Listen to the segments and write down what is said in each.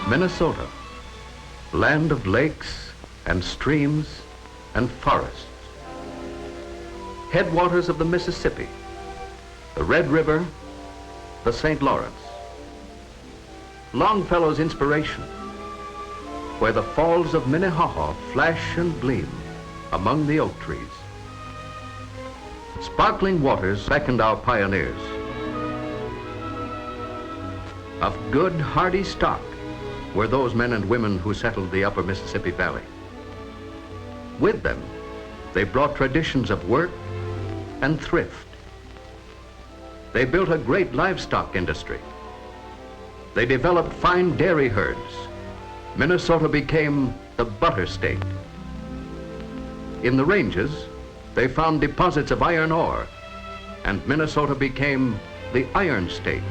Minnesota, land of lakes and streams and forests. Headwaters of the Mississippi, the Red River, the St. Lawrence. Longfellow's inspiration, where the falls of Minnehaha flash and gleam among the oak trees. Sparkling waters beckoned our pioneers. Of good, hardy stock were those men and women who settled the upper Mississippi Valley. With them, they brought traditions of work and thrift. They built a great livestock industry. They developed fine dairy herds. Minnesota became the butter state. In the ranges, they found deposits of iron ore, and Minnesota became the iron state.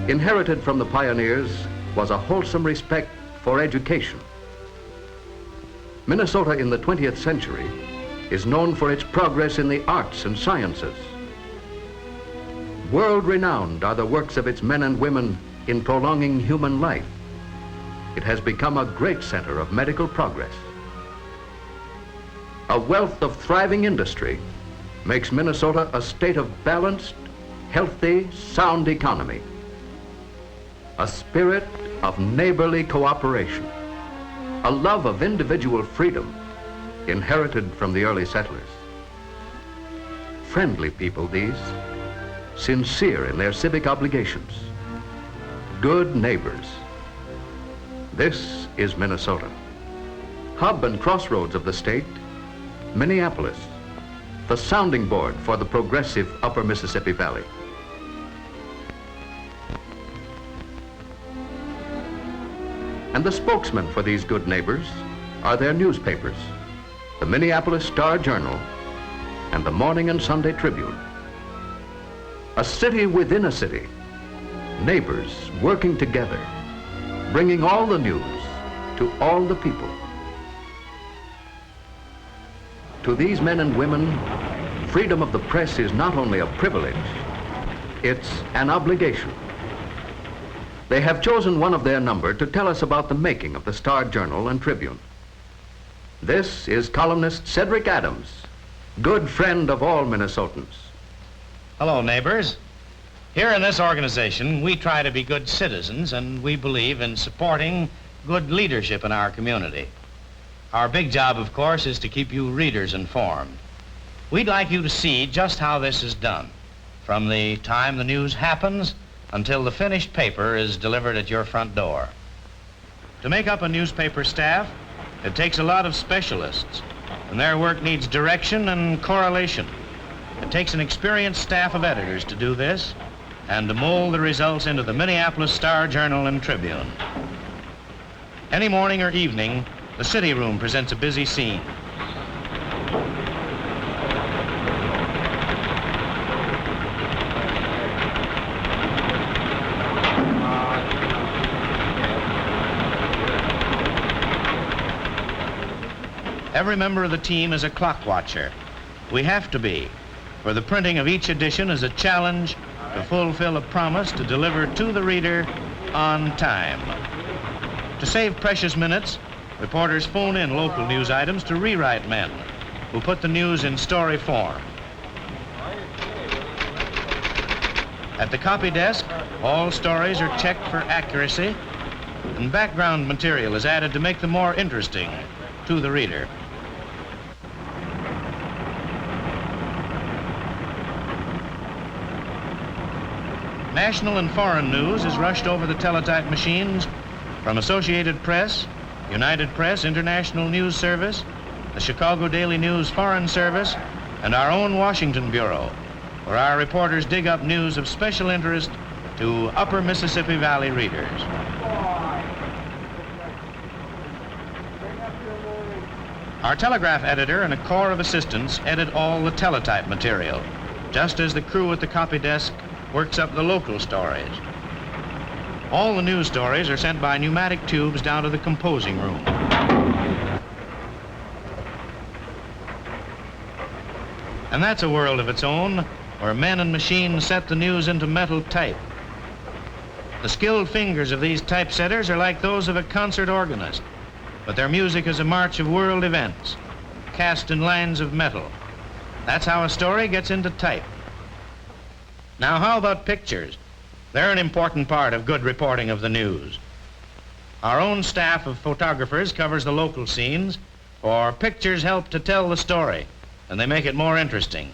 Inherited from the pioneers was a wholesome respect for education. Minnesota in the 20th century is known for its progress in the arts and sciences. World-renowned are the works of its men and women in prolonging human life. It has become a great center of medical progress. A wealth of thriving industry makes Minnesota a state of balanced, healthy, sound economy. A spirit of neighborly cooperation. A love of individual freedom inherited from the early settlers. Friendly people these, sincere in their civic obligations. Good neighbors. This is Minnesota. Hub and crossroads of the state, Minneapolis, the sounding board for the progressive upper Mississippi Valley. And the spokesmen for these good neighbors are their newspapers, the Minneapolis Star-Journal and the Morning and Sunday Tribune. A city within a city, neighbors working together, bringing all the news to all the people. To these men and women, freedom of the press is not only a privilege, it's an obligation. They have chosen one of their number to tell us about the making of the Star-Journal and Tribune. This is columnist Cedric Adams, good friend of all Minnesotans. Hello, neighbors. Here in this organization, we try to be good citizens, and we believe in supporting good leadership in our community. Our big job, of course, is to keep you readers informed. We'd like you to see just how this is done, from the time the news happens until the finished paper is delivered at your front door. To make up a newspaper staff, it takes a lot of specialists, and their work needs direction and correlation. It takes an experienced staff of editors to do this and to mold the results into the Minneapolis Star-Journal and Tribune. Any morning or evening, the city room presents a busy scene. Every member of the team is a clock watcher. We have to be, for the printing of each edition is a challenge to fulfill a promise to deliver to the reader on time. To save precious minutes, reporters phone in local news items to rewrite men who put the news in story form. At the copy desk, all stories are checked for accuracy, and background material is added to make them more interesting to the reader. National and foreign news is rushed over the teletype machines from Associated Press, United Press International News Service, the Chicago Daily News Foreign Service, and our own Washington Bureau, where our reporters dig up news of special interest to upper Mississippi Valley readers. Our telegraph editor and a corps of assistants edit all the teletype material, just as the crew at the copy desk works up the local stories. All the news stories are sent by pneumatic tubes down to the composing room. And that's a world of its own, where men and machines set the news into metal type. The skilled fingers of these typesetters are like those of a concert organist, but their music is a march of world events, cast in lines of metal. That's how a story gets into type. Now, how about pictures? They're an important part of good reporting of the news. Our own staff of photographers covers the local scenes, for pictures help to tell the story, and they make it more interesting.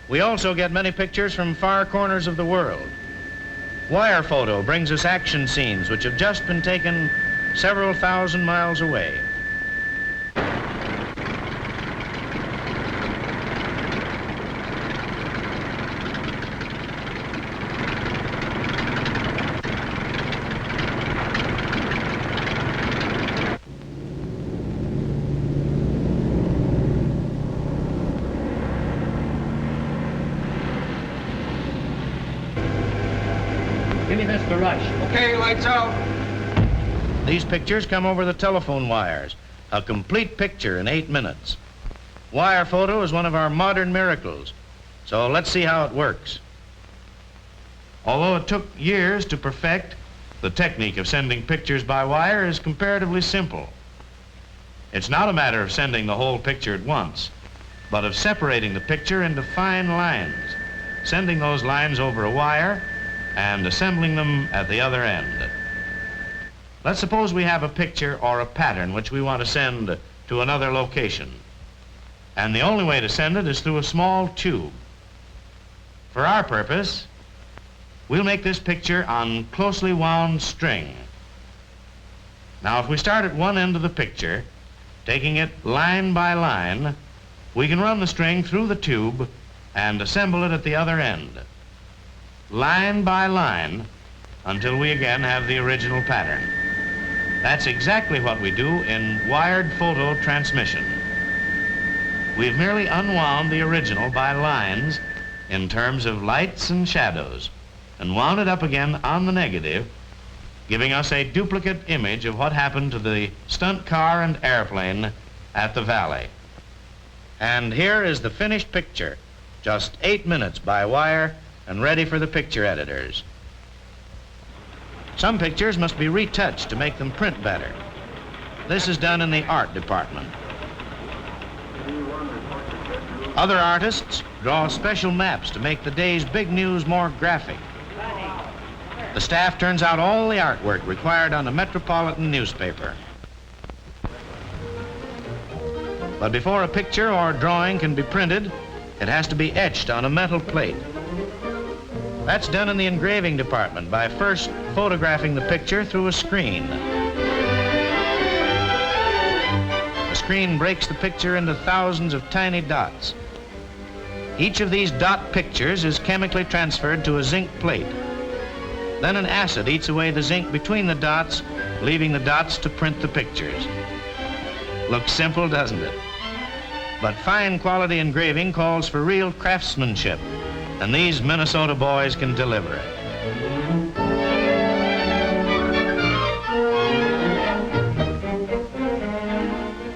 We also get many pictures from far corners of the world. Wire photo brings us action scenes which have just been taken several thousand miles away. Give me Mr. Rush. Okay, lights out. These pictures come over the telephone wires, a complete picture in 8 minutes. Wire photo is one of our modern miracles, so let's see how it works. Although it took years to perfect, the technique of sending pictures by wire is comparatively simple. It's not a matter of sending the whole picture at once, but of separating the picture into fine lines, sending those lines over a wire and assembling them at the other end. Let's suppose we have a picture or a pattern which we want to send to another location. And the only way to send it is through a small tube. For our purpose, we'll make this picture on closely wound string. Now, if we start at one end of the picture, taking it line by line, we can run the string through the tube and assemble it at the other end, line by line, until we again have the original pattern. That's exactly what we do in wired photo transmission. We've merely unwound the original by lines in terms of lights and shadows and wound it up again on the negative, giving us a duplicate image of what happened to the stunt car and airplane at the valley. And here is the finished picture, just 8 minutes by wire and ready for the picture editors. Some pictures must be retouched to make them print better. This is done in the art department. Other artists draw special maps to make the day's big news more graphic. The staff turns out all the artwork required on a metropolitan newspaper. But before a picture or drawing can be printed, it has to be etched on a metal plate. That's done in the engraving department by first photographing the picture through a screen. The screen breaks the picture into thousands of tiny dots. Each of these dot pictures is chemically transferred to a zinc plate. Then an acid eats away the zinc between the dots, leaving the dots to print the pictures. Looks simple, doesn't it? But fine quality engraving calls for real craftsmanship, and these Minnesota boys can deliver it.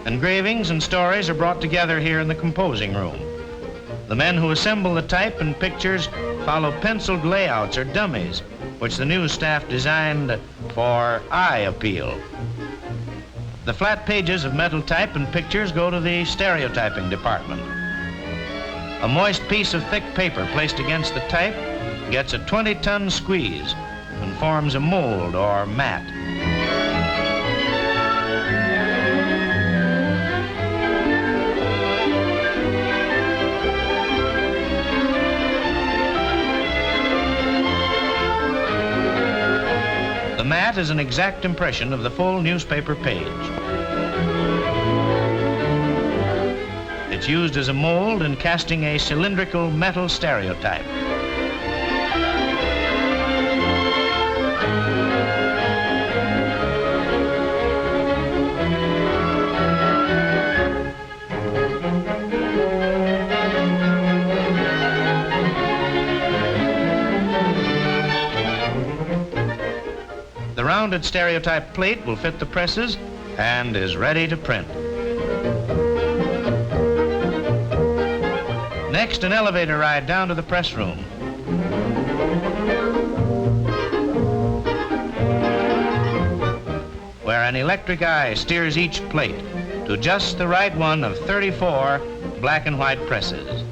Engravings and stories are brought together here in the composing room. The men who assemble the type and pictures follow penciled layouts or dummies, which the news staff designed for eye appeal. The flat pages of metal type and pictures go to the stereotyping department. A moist piece of thick paper placed against the type gets a 20-ton squeeze and forms a mold or mat. The mat is an exact impression of the full newspaper page. It's used as a mold in casting a cylindrical metal stereotype. The rounded stereotype plate will fit the presses and is ready to print. Next, an elevator ride down to the press room. an electric eye steers each plate to just the right one of 34 black and white presses.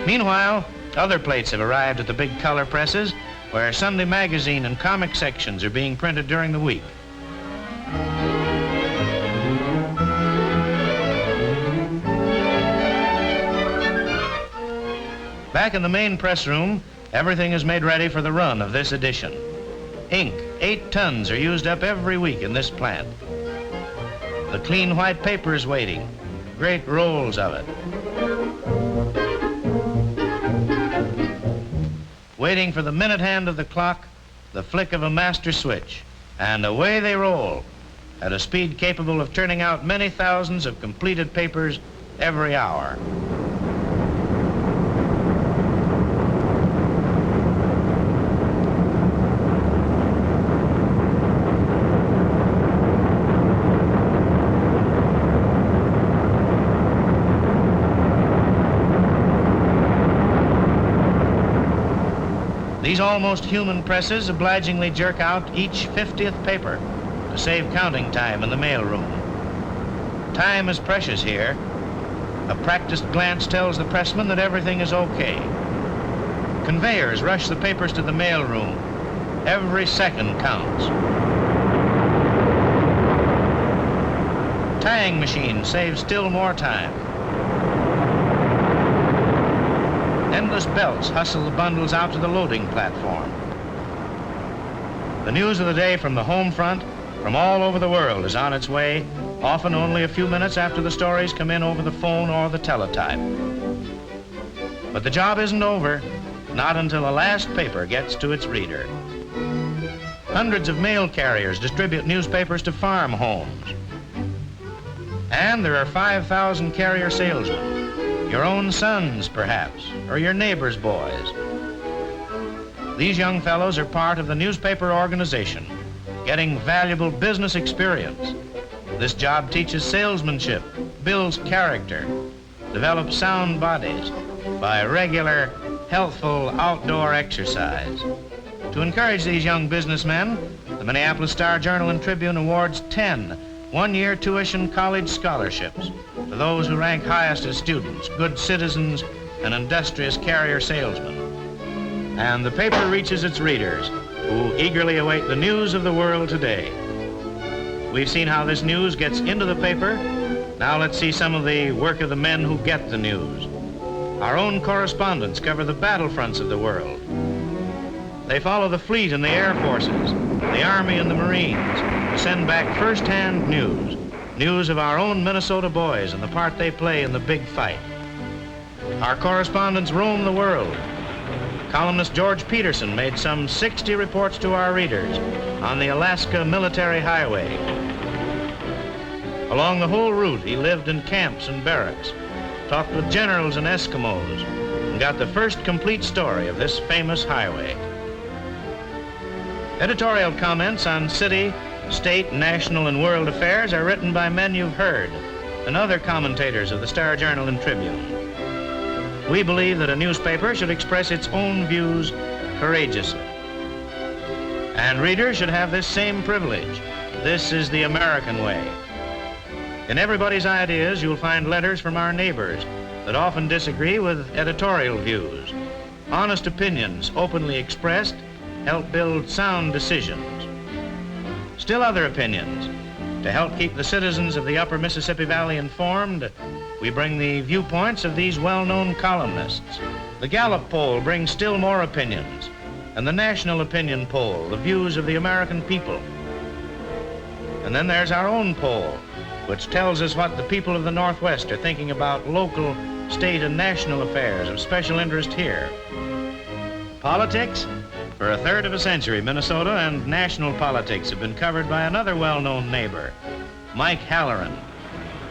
Meanwhile, other plates have arrived at the big color presses where Sunday magazine and comic sections are being printed during the week. Back in the main press room, everything is made ready for the run of this edition. Ink, 8 tons, are used up every week in this plant. The clean white paper is waiting, great rolls of it. Waiting for the minute hand of the clock, the flick of a master switch, and away they roll at a speed capable of turning out many thousands of completed papers every hour. These almost human presses obligingly jerk out each 50th paper to save counting time in the mailroom. Time is precious here. A practiced glance tells the pressman that everything is okay. Conveyors rush the papers to the mailroom. Every second counts. Tying machine saves still more time. Endless belts hustle the bundles out to the loading platform. The news of the day from the home front, from all over the world, is on its way, often only a few minutes after the stories come in over the phone or the teletype. But the job isn't over, not until the last paper gets to its reader. Hundreds of mail carriers distribute newspapers to farm homes. And there are 5,000 carrier salesmen. Your own sons, perhaps, or your neighbor's boys. These young fellows are part of the newspaper organization, getting valuable business experience. This job teaches salesmanship, builds character, develops sound bodies by regular, healthful outdoor exercise. To encourage these young businessmen, the Minneapolis Star-Journal and Tribune awards 10 one-year tuition college scholarships to those who rank highest as students, good citizens, and industrious carrier salesmen. And the paper reaches its readers, who eagerly await the news of the world today. We've seen how this news gets into the paper. Now let's see some of the work of the men who get the news. Our own correspondents cover the battlefronts of the world. They follow the fleet and the air forces, the Army and the Marines, to send back first-hand news of our own Minnesota boys and the part they play in the big fight. Our correspondents roam the world. Columnist George Peterson made some 60 reports to our readers on the Alaska Military Highway. Along the whole route, he lived in camps and barracks, talked with generals and Eskimos, and got the first complete story of this famous highway. Editorial comments on city, state, national, and world affairs are written by men you've heard and other commentators of the Star-Journal and Tribune. We believe that a newspaper should express its own views courageously. And readers should have this same privilege. This is the American way. In everybody's ideas, you'll find letters from our neighbors that often disagree with editorial views. Honest opinions, openly expressed, help build sound decisions. Still other opinions. To help keep the citizens of the upper Mississippi Valley informed, we bring the viewpoints of these well-known columnists. The Gallup poll brings still more opinions, and the National Opinion Poll, the views of the American people. And then there's our own poll, which tells us what the people of the Northwest are thinking about local, state, and national affairs of special interest here. Politics? For a third of a century, Minnesota and national politics have been covered by another well-known neighbor, Mike Halloran.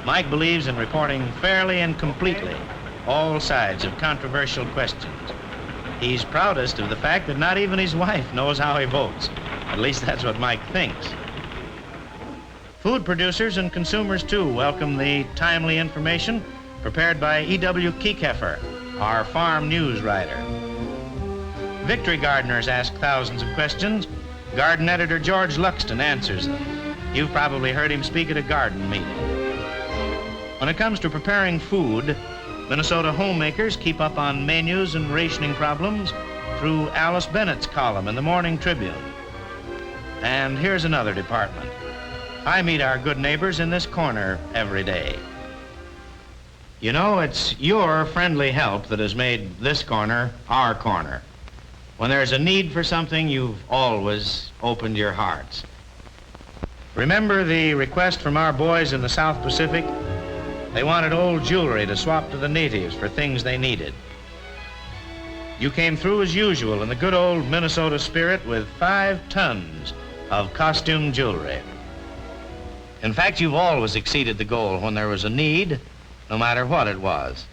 Mike believes in reporting fairly and completely, all sides of controversial questions. He's proudest of the fact that not even his wife knows how he votes. At least that's what Mike thinks. Food producers and consumers, too, welcome the timely information prepared by E.W. Kiekeffer, our farm news writer. Victory gardeners ask thousands of questions. Garden editor George Luxton answers them. You've probably heard him speak at a garden meeting. When it comes to preparing food, Minnesota homemakers keep up on menus and rationing problems through Alice Bennett's column in the Morning Tribune. And here's another department. I meet our good neighbors in this corner every day. You know, it's your friendly help that has made this corner our corner. When there's a need for something, you've always opened your hearts. Remember the request from our boys in the South Pacific? They wanted old jewelry to swap to the natives for things they needed. You came through as usual in the good old Minnesota spirit with 5 tons of costume jewelry. In fact, you've always exceeded the goal when there was a need, no matter what it was.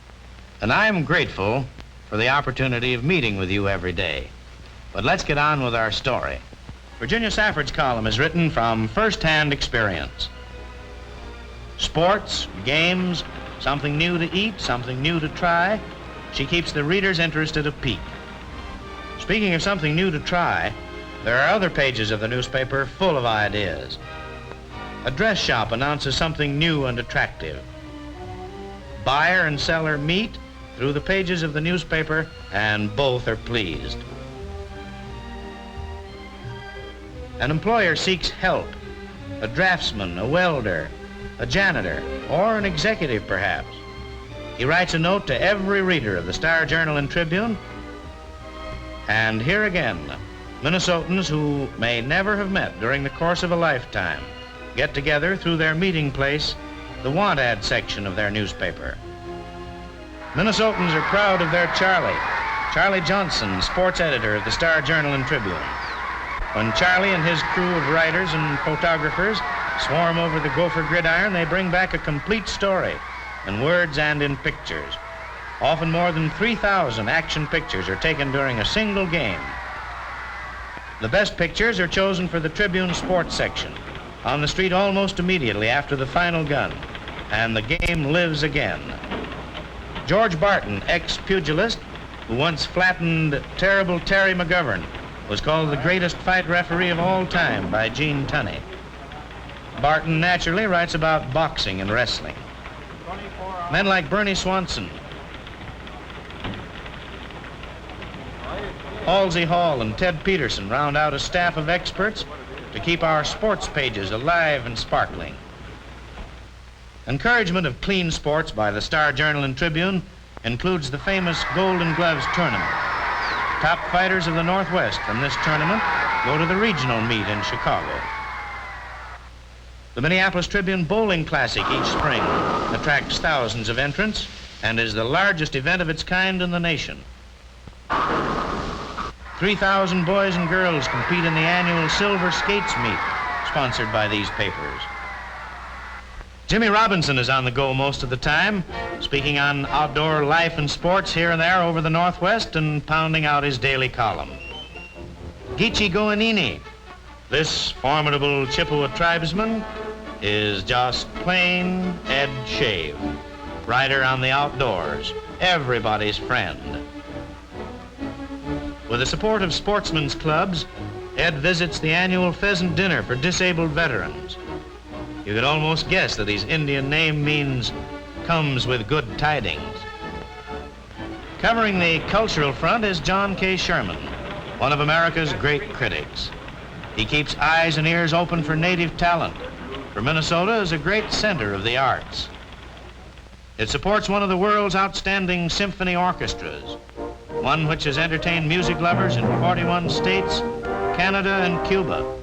And I'm grateful for the opportunity of meeting with you every day. But let's get on with our story. Virginia Safford's column is written from first-hand experience. Sports, games, something new to eat, something new to try. She keeps the reader's interest at a peak. Speaking of something new to try, there are other pages of the newspaper full of ideas. A dress shop announces something new and attractive. Buyer and seller meet through the pages of the newspaper, and both are pleased. An employer seeks help, a draftsman, a welder, a janitor, or an executive perhaps. He writes a note to every reader of the Star-Journal and Tribune, and here again, Minnesotans who may never have met during the course of a lifetime get together through their meeting place, the want ad section of their newspaper. Minnesotans are proud of their Charlie Johnson, sports editor of the Star-Journal and Tribune. When Charlie and his crew of writers and photographers swarm over the Gopher gridiron, they bring back a complete story in words and in pictures. Often more than 3,000 action pictures are taken during a single game. The best pictures are chosen for the Tribune sports section, on the street almost immediately after the final gun, and the game lives again. George Barton, ex-pugilist, who once flattened terrible Terry McGovern, was called the greatest fight referee of all time by Gene Tunney. Barton naturally writes about boxing and wrestling. Men like Bernie Swanson, Halsey Hall, and Ted Peterson round out a staff of experts to keep our sports pages alive and sparkling. Encouragement of clean sports by the Star-Journal and Tribune includes the famous Golden Gloves tournament. Top fighters of the Northwest from this tournament go to the regional meet in Chicago. The Minneapolis Tribune Bowling Classic each spring attracts thousands of entrants and is the largest event of its kind in the nation. 3,000 boys and girls compete in the annual Silver Skates meet, sponsored by these papers. Jimmy Robinson is on the go most of the time, speaking on outdoor life and sports here and there over the Northwest and pounding out his daily column. Geechee Goanini, this formidable Chippewa tribesman, is just plain Ed Shave, writer on the outdoors, everybody's friend. With the support of sportsmen's clubs, Ed visits the annual pheasant dinner for disabled veterans. You could almost guess that his Indian name means comes with good tidings. Covering the cultural front is John K. Sherman, one of America's great critics. He keeps eyes and ears open for native talent, for Minnesota is a great center of the arts. It supports one of the world's outstanding symphony orchestras, one which has entertained music lovers in 41 states, Canada, and Cuba.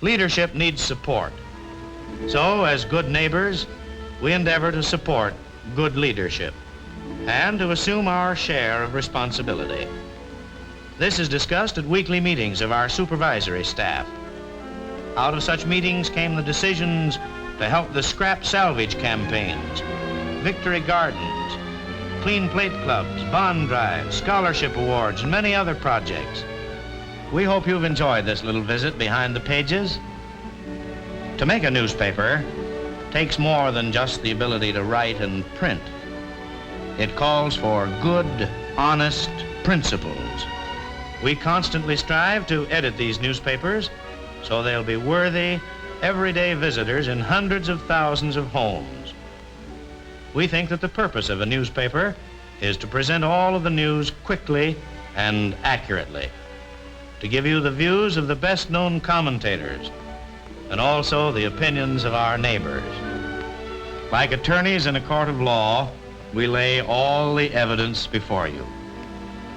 Leadership needs support. So, as good neighbors, we endeavor to support good leadership. and to assume our share of responsibility. This is discussed at weekly meetings of our supervisory staff. Out of such meetings came the decisions to help the scrap salvage campaigns, victory gardens, clean plate clubs, bond drives, scholarship awards, and many other projects. We hope you've enjoyed this little visit behind the pages. To make a newspaper takes more than just the ability to write and print. It calls for good, honest principles. We constantly strive to edit these newspapers so they'll be worthy, everyday visitors in hundreds of thousands of homes. We think that the purpose of a newspaper is to present all of the news quickly and accurately, to give you the views of the best-known commentators and also the opinions of our neighbors. Like attorneys in a court of law, we lay all the evidence before you.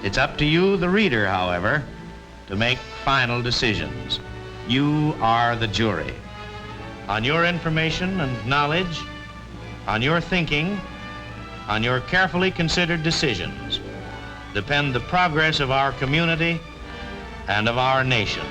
It's up to you, the reader, however, to make final decisions. You are the jury. On your information and knowledge, on your thinking, on your carefully considered decisions, depend the progress of our community and of our nation.